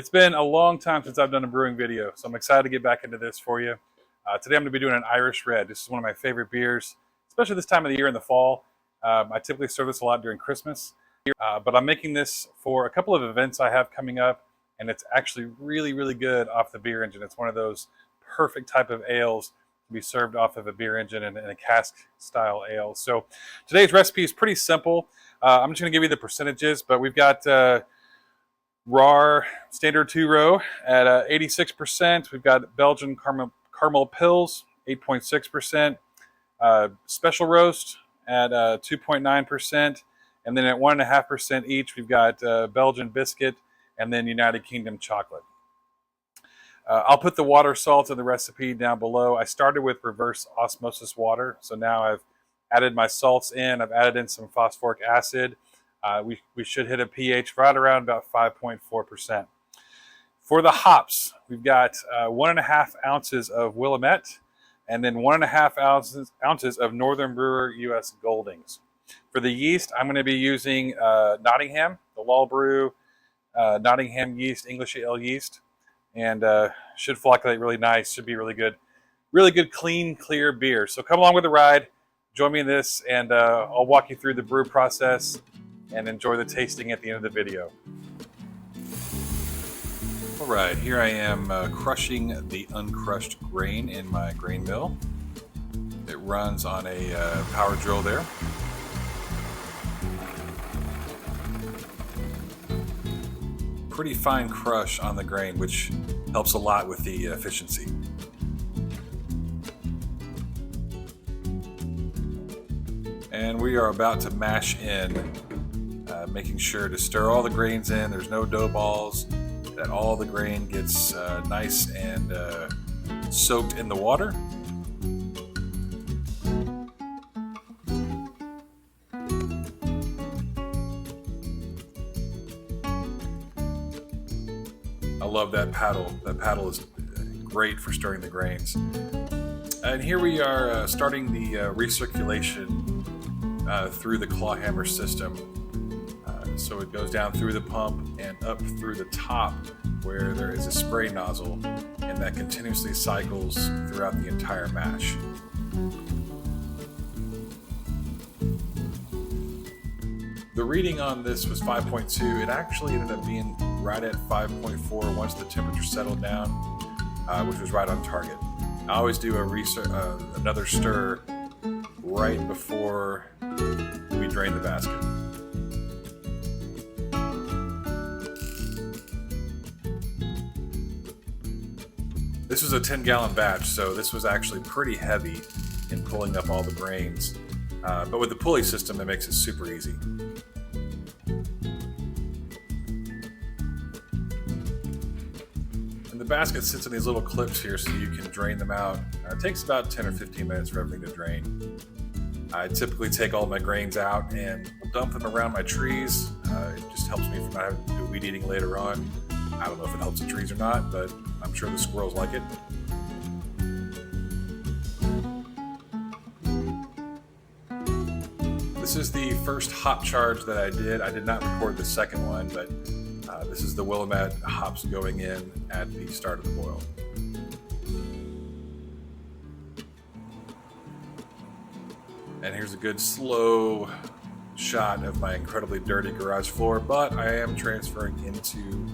It's been a long time since I've done a brewing video, so I'm excited to get back into this for you. Today I'm going to be doing an Irish Red. This is one of my favorite beers, especially this time of the year in the fall. I typically serve this a lot during Christmas, but I'm making this for a couple of events I have coming up, and it's actually really, really good off the beer engine. It's one of those perfect type of ales to be served off of a beer engine and a cask style ale. So today's recipe is pretty simple. I'm just going to give you the percentages, but we've got Rahr standard 2-row at 86%. We've got Belgian caramel pills, 8.6%. Special roast at 2.9%. And then at 1.5% each, we've got Belgian biscuit and then United Kingdom chocolate. I'll put the water salt in the recipe down below. I started with reverse osmosis water, so now I've added my salts in. I've added in some phosphoric acid. We should hit a pH right around about 5.4%. For the hops, we've got 1.5 ounces of Willamette and then 1.5 ounces of Northern Brewer US Goldings. For the yeast, I'm going to be using Nottingham, the Brew, Nottingham yeast, English ale yeast, and should flocculate really nice. Should be really good, clean, clear beer. So come along with the ride, join me in this, and I'll walk you through the brew process and enjoy the tasting at the end of the video. All right, here I am crushing the uncrushed grain in my grain mill. It runs on a power drill there. Pretty fine crush on the grain, which helps a lot with the efficiency. And we are about to mash in, making sure to stir all the grains in. There's no dough balls, that all the grain gets nice and soaked in the water. I love that paddle. That paddle is great for stirring the grains. And here we are starting the recirculation through the Clawhammer system. So it goes down through the pump and up through the top where there is a spray nozzle, and that continuously cycles throughout the entire mash. The reading on this was 5.2. It actually ended up being right at 5.4 once the temperature settled down, which was right on target. I always do another stir right before we drain the basket. This was a 10-gallon batch, so this was actually pretty heavy in pulling up all the grains. But with the pulley system, it makes it super easy. And the basket sits in these little clips here so you can drain them out. It takes about 10 or 15 minutes for everything to drain. I typically take all my grains out and dump them around my trees. It just helps me from not having to do weed eating later on. I don't know if it helps the trees or not, but I'm sure the squirrels like it. This is the first hop charge that I did. I did not record the second one, but this is the Willamette hops going in at the start of the boil. And here's a good slow shot of my incredibly dirty garage floor, but I am transferring into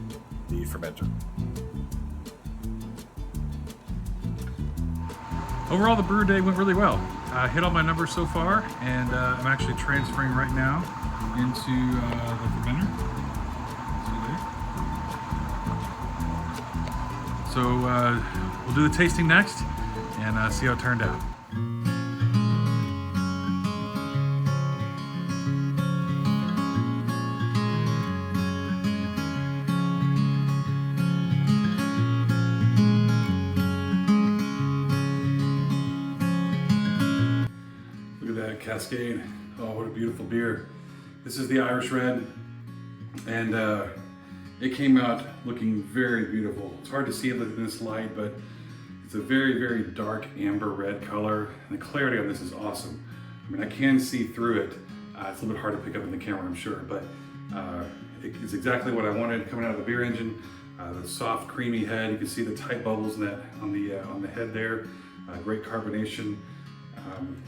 the fermenter. Overall, the brew day went really well. I hit all my numbers so far, and I'm actually transferring right now into the fermenter. See there? So we'll do the tasting next and see how it turned out. Cascade. Oh, what a beautiful beer. This is the Irish Red, and it came out looking very beautiful. It's hard to see it in this light, but it's a very, very dark amber red color, and the clarity on this is awesome. I mean, I can see through it. It's a little bit hard to pick up in the camera, I'm sure, but it's exactly what I wanted coming out of the beer engine. The soft, creamy head. You can see the tight bubbles in that on the head there. Great carbonation.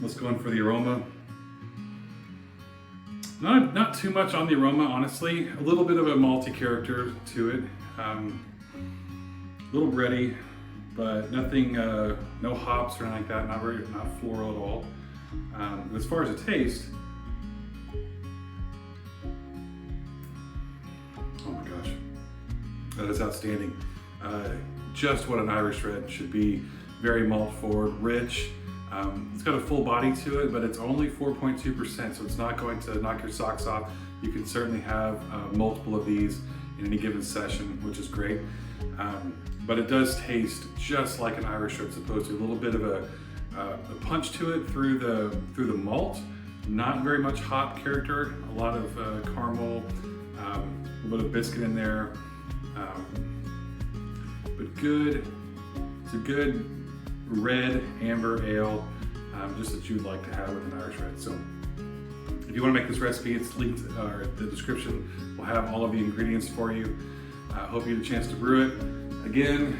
Let's go in for the aroma. Not too much on the aroma, honestly. A little bit of a malty character to it. A little bready, but nothing, no hops or anything like that. Not floral at all. As far as the taste, oh my gosh, that is outstanding. Just what an Irish red should be. Very malt forward, rich. It's got a full body to it, but it's only 4.2%, so it's not going to knock your socks off. You can certainly have multiple of these in any given session, which is great. But it does taste just like an Irish red supposed to. A little bit of a punch to it through the malt. Not very much hop character. A lot of caramel, a little bit of biscuit in there, but good. It's a good red amber ale, just that you'd like to have with an Irish red. So if you want to make this recipe, it's linked or the description. We'll have all of the ingredients for you. Hope you had a chance to brew it. Again,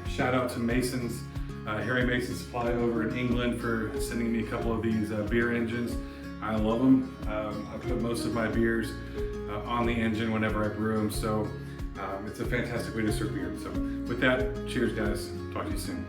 shout out to Mason's, Harry Mason Supply over in England for sending me a couple of these beer engines. I love them. I put most of my beers on the engine whenever I brew them, so it's a fantastic way to serve beer. So with that, cheers guys. Talk to you soon.